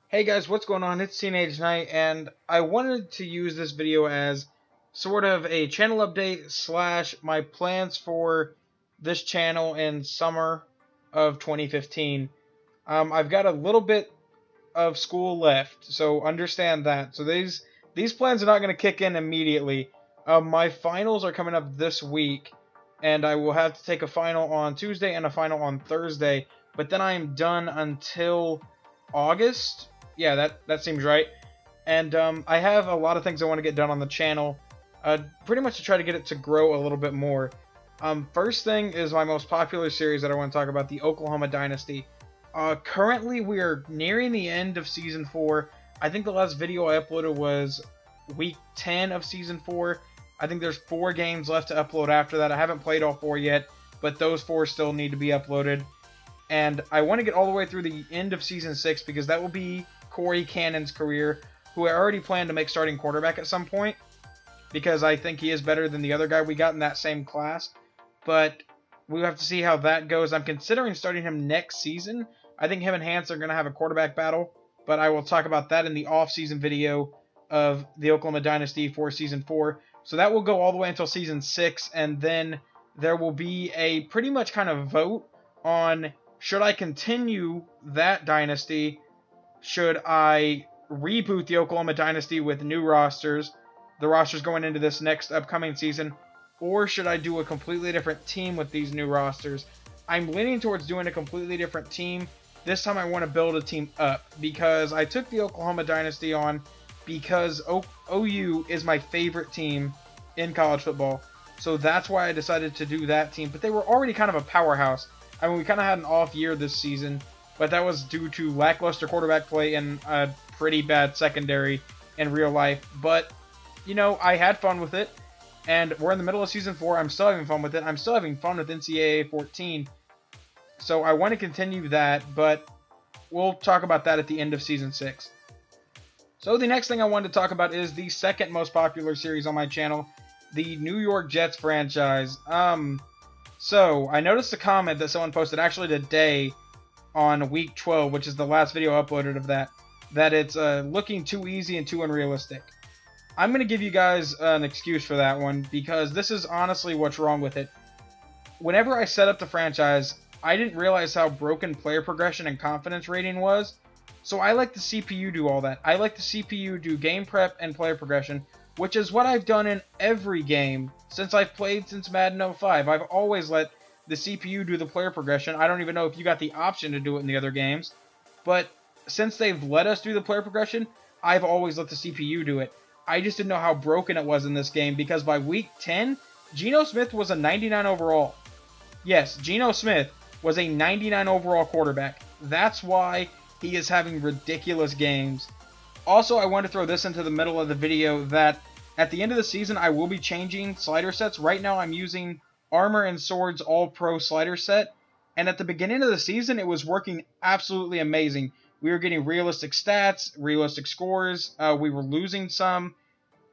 Hey guys, what's going on? It's Teenage Knight, and I wanted to use this video as sort of a channel update slash my plans for this channel in summer of 2015. I've got a little bit of school left, so understand that. So these plans are not going to kick in immediately. My finals are coming up this week, and I will have to take a final on Tuesday and a final on Thursday. But then I am done until August. Yeah, that seems right. And I have a lot of things I want to get done on the channel, pretty much to try to get it to grow a little bit more. First thing is my most popular series that I want to talk about, the Oklahoma Dynasty. Currently, we are nearing the end of Season 4. I think the last video I uploaded was Week 10 of Season 4. I think there's 4 games left to upload after that. I haven't played all 4 yet, but those 4 still need to be uploaded. And I want to get all the way through the end of Season 6 because that will be Corey Cannon's career, who I already plan to make starting quarterback at some point because I think he is better than the other guy we got in that same class. But we'll have to see how that goes. I'm considering starting him next season. I think him and Hans are going to have a quarterback battle, but I will talk about that in the off-season video of the Oklahoma Dynasty for Season 4. So that will go all the way until Season 6, and then there will be a pretty much kind of vote on should I continue that dynasty, should I reboot the Oklahoma Dynasty with new rosters, the rosters going into this next upcoming season, or should I do a completely different team with these new rosters? I'm leaning towards doing a completely different team. This time I want to build a team up because I took the Oklahoma Dynasty on because OU is my favorite team in college football. So that's why I decided to do that team. But they were already kind of a powerhouse. I mean, we kind of had an off year this season, but that was due to lackluster quarterback play and a pretty bad secondary in real life. But, you know, I had fun with it. And we're in the middle of Season 4. I'm still having fun with it. I'm still having fun with NCAA 14. So I want to continue that, but we'll talk about that at the end of Season 6. So the next thing I wanted to talk about is the second most popular series on my channel, the New York Jets franchise. So I noticed a comment that someone posted actually today on week 12, which is the last video uploaded of that it's looking too easy and too unrealistic. I'm going to give you guys an excuse for that one because this is honestly what's wrong with it. Whenever I set up the franchise, I didn't realize how broken player progression and confidence rating was. So I like the CPU do all that. I like the CPU do game prep and player progression, which is what I've done in every game since I've played since Madden 05. I've always let the CPU do the player progression. I don't even know if you got the option to do it in the other games. But since they've let us do the player progression, I've always let the CPU do it. I just didn't know how broken it was in this game because by week 10, Geno Smith was a 99 overall. Yes, Geno Smith was a 99 overall quarterback. That's why he is having ridiculous games. Also, I want to throw this into the middle of the video that at the end of the season, I will be changing slider sets. Right now, I'm using Armor and Swords All-Pro slider set. And at the beginning of the season, it was working absolutely amazing. We were getting realistic stats, realistic scores. We were losing some.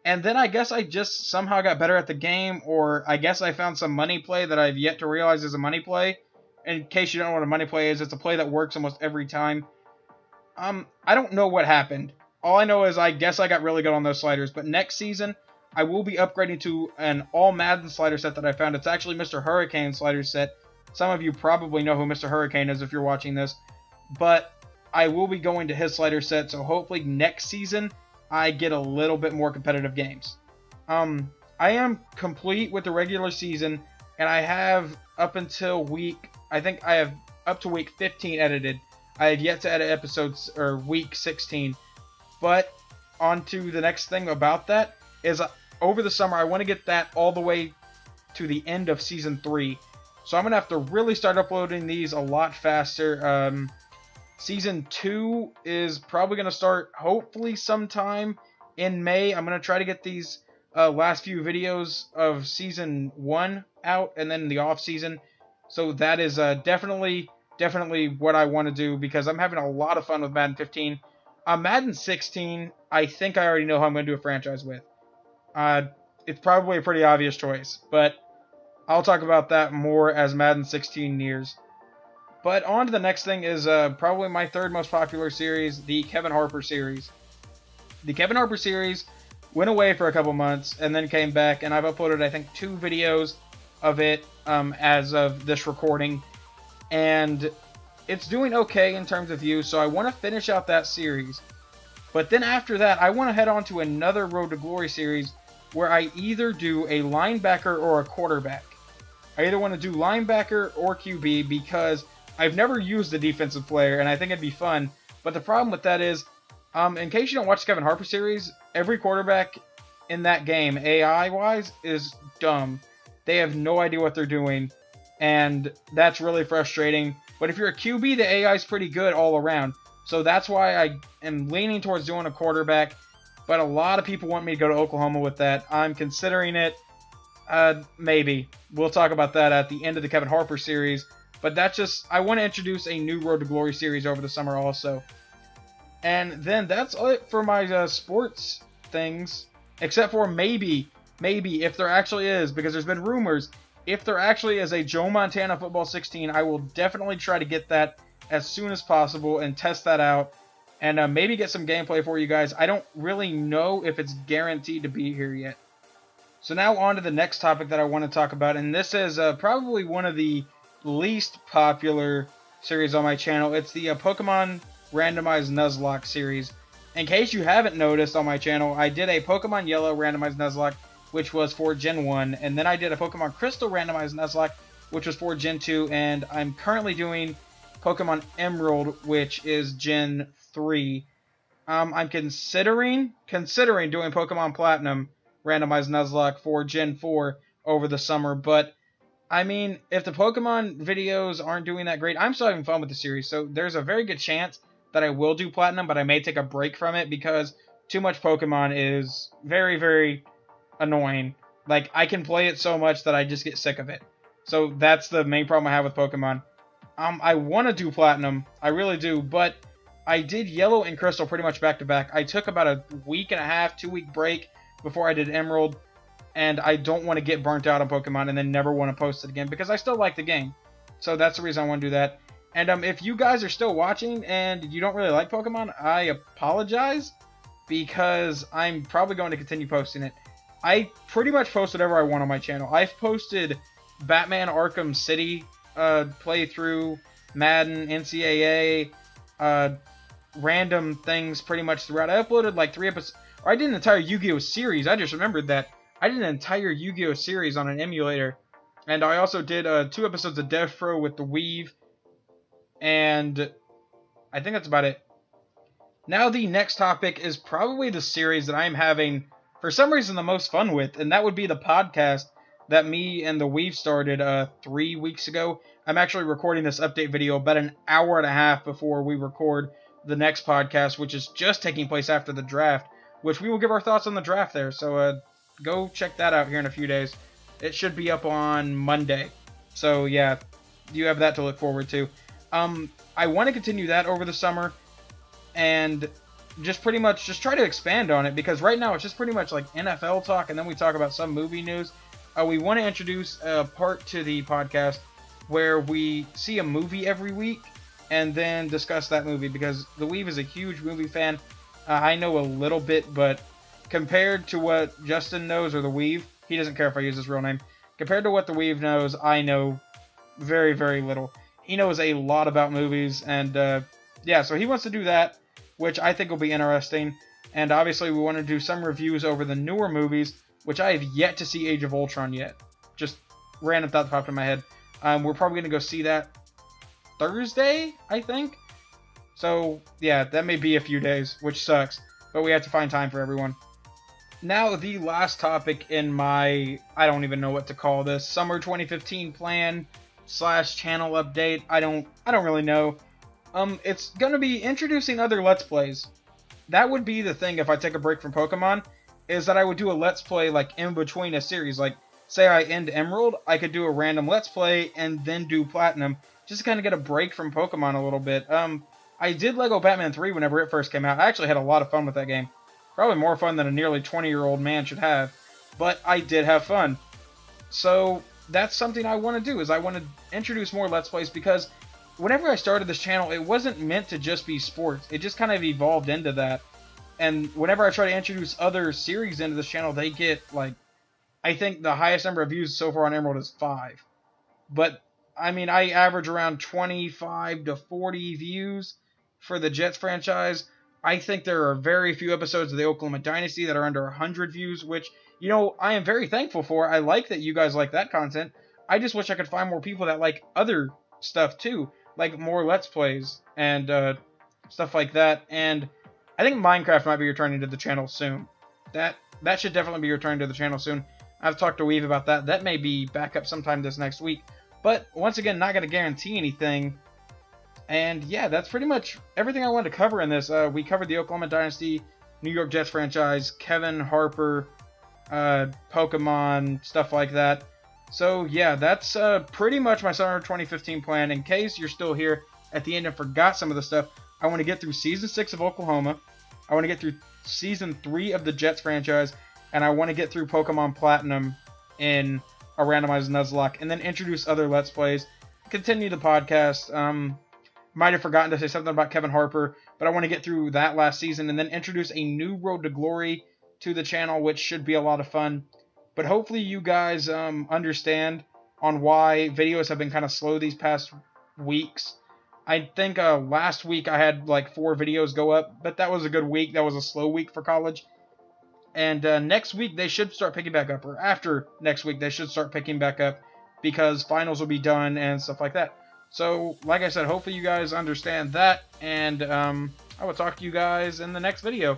And then I guess I just somehow got better at the game, or I guess I found some money play that I've yet to realize is a money play. In case you don't know what a money play is, it's a play that works almost every time. I don't know what happened. All I know is I guess I got really good on those sliders. But next season, I will be upgrading to an all-Madden slider set that I found. It's actually Mr. Hurricane slider set. Some of you probably know who Mr. Hurricane is if you're watching this. But I will be going to his slider set, so hopefully next season I get a little bit more competitive games. I am complete with the regular season, and I have up until I think I have up to week 15 edited. I have yet to edit episodes, or week 16. But on to the next thing about that is over the summer, I want to get that all the way to the end of Season 3. So I'm going to have to really start uploading these a lot faster. Season 2 is probably going to start hopefully sometime in May. I'm going to try to get these last few videos of Season 1 out and then the off season. So that is definitely what I want to do because I'm having a lot of fun with Madden 15. Madden 16, I think I already know who I'm going to do a franchise with. It's probably a pretty obvious choice, but I'll talk about that more as Madden 16 nears. But on to the next thing is probably my third most popular series, the Kevin Harper series. The Kevin Harper series went away for a couple months and then came back, and I've uploaded, I think, 2 videos of it as of this recording. And it's doing okay in terms of views, so I want to finish out that series. But then after that, I want to head on to another Road to Glory series where I either do a linebacker or a quarterback. I either want to do linebacker or QB because I've never used a defensive player, and I think it'd be fun. But the problem with that is, in case you don't watch the Kevin Harper series, every quarterback in that game, AI-wise, is dumb. They have no idea what they're doing, and that's really frustrating. But if you're a QB, the AI is pretty good all around. So that's why I am leaning towards doing a quarterback. But a lot of people want me to go to Oklahoma with that. I'm considering it. Maybe. We'll talk about that at the end of the Kevin Harper series. But that's just, I want to introduce a new Road to Glory series over the summer also. And then that's it for my sports things. Except for maybe, if there actually is, because there's been rumors, if there actually is a Joe Montana Football 16, I will definitely try to get that as soon as possible and test that out. And maybe get some gameplay for you guys. I don't really know if it's guaranteed to be here yet. So now on to the next topic that I want to talk about. And this is probably one of the least popular series on my channel. It's the Pokemon Randomized Nuzlocke series. In case you haven't noticed on my channel, I did a Pokemon Yellow Randomized Nuzlocke, which was for Gen 1. And then I did a Pokemon Crystal Randomized Nuzlocke, which was for Gen 2. And I'm currently doing Pokemon Emerald, which is Gen 3. I'm considering doing Pokemon Platinum Randomized Nuzlocke for Gen 4 over the summer, but I mean, if the Pokemon videos aren't doing that great, I'm still having fun with the series, so there's a very good chance that I will do Platinum, but I may take a break from it because too much Pokemon is very, very annoying. Like, I can play it so much that I just get sick of it. So that's the main problem I have with Pokemon. I want to do Platinum, I really do, but I did Yellow and Crystal pretty much back-to-back. I took about a week and a half, 2-week break before I did Emerald, and I don't want to get burnt out on Pokemon and then never want to post it again because I still like the game. So that's the reason I want to do that. And if you guys are still watching and you don't really like Pokemon, I apologize because I'm probably going to continue posting it. I pretty much post whatever I want on my channel. I've posted Batman Arkham City playthrough, Madden, NCAA, random things pretty much throughout. I uploaded like 3 episodes, or I did an entire Yu-Gi-Oh! Series. I just remembered that. I did an entire Yu-Gi-Oh! Series on an emulator. And I also did 2 episodes of Death Pro with the Weave. And I think that's about it. Now the next topic is probably the series that I'm having, for some reason, the most fun with. And that would be the podcast that me and the Weave started 3 weeks ago. I'm actually recording this update video about an hour and a half before we record the next podcast, which is just taking place after the draft, which we will give our thoughts on the draft there. So go check that out here in a few days. It should be up on Monday. So yeah, you have that to look forward to. I want to continue that over the summer and just pretty much just try to expand on it, because right now it's just pretty much like NFL talk, and then we talk about some movie news. We want to introduce a part to the podcast where we see a movie every week and then discuss that movie, because the Weave is a huge movie fan. I know a little bit, but compared to what Justin knows, or the Weave, he doesn't care if I use his real name. Compared to what the Weave knows, I know very, very little. He knows a lot about movies, and yeah, so he wants to do that, which I think will be interesting. And obviously we want to do some reviews over the newer movies, which I have yet to see Age of Ultron yet. Just random thought popped in my head. We're probably going to go see that Thursday, I think. So yeah, that may be a few days, which sucks, but we have to find time for everyone. Now the last topic in my, I don't even know what to call this, summer 2015 plan / channel update. I don't really know. It's gonna be introducing other Let's Plays. That would be the thing if I take a break from Pokemon, is that I would do a Let's Play like in between a series. Like, say I end Emerald, I could do a random Let's Play and then do Platinum, just to kind of get a break from Pokemon a little bit. I did Lego Batman 3 whenever it first came out. I actually had a lot of fun with that game. Probably more fun than a nearly 20-year-old man should have. But I did have fun. So that's something I want to do, is I want to introduce more Let's Plays, because whenever I started this channel, it wasn't meant to just be sports. It just kind of evolved into that. And whenever I try to introduce other series into this channel, they get, like, I think the highest number of views so far on Emerald is 5. But, I mean, I average around 25 to 40 views for the Jets franchise. I think there are very few episodes of the Oklahoma Dynasty that are under 100 views, which, you know, I am very thankful for. I like that you guys like that content. I just wish I could find more people that like other stuff, too. Like more Let's Plays and stuff like that. And I think Minecraft might be returning to the channel soon. That should definitely be returning to the channel soon. I've talked to Weave about that. That may be back up sometime this next week. But, once again, not going to guarantee anything. And, yeah, that's pretty much everything I wanted to cover in this. We covered the Oklahoma Dynasty, New York Jets franchise, Kevin Harper, Pokemon, stuff like that. So, yeah, that's pretty much my summer 2015 plan. In case you're still here at the end and forgot some of the stuff, I want to get through Season 6 of Oklahoma. I want to get through Season 3 of the Jets franchise. And I want to get through Pokemon Platinum in a randomized Nuzlocke, and then introduce other Let's Plays. Continue the podcast. Might have forgotten to say something about Kevin Harper, but I want to get through that last season, and then introduce a new Road to Glory to the channel, which should be a lot of fun. But hopefully you guys understand on why videos have been kind of slow these past weeks. I think last week I had like 4 videos go up, but that was a good week. That was a slow week for college. And next week, they should start picking back up. Or after next week, they should start picking back up. Because finals will be done and stuff like that. So, like I said, hopefully you guys understand that. And I will talk to you guys in the next video.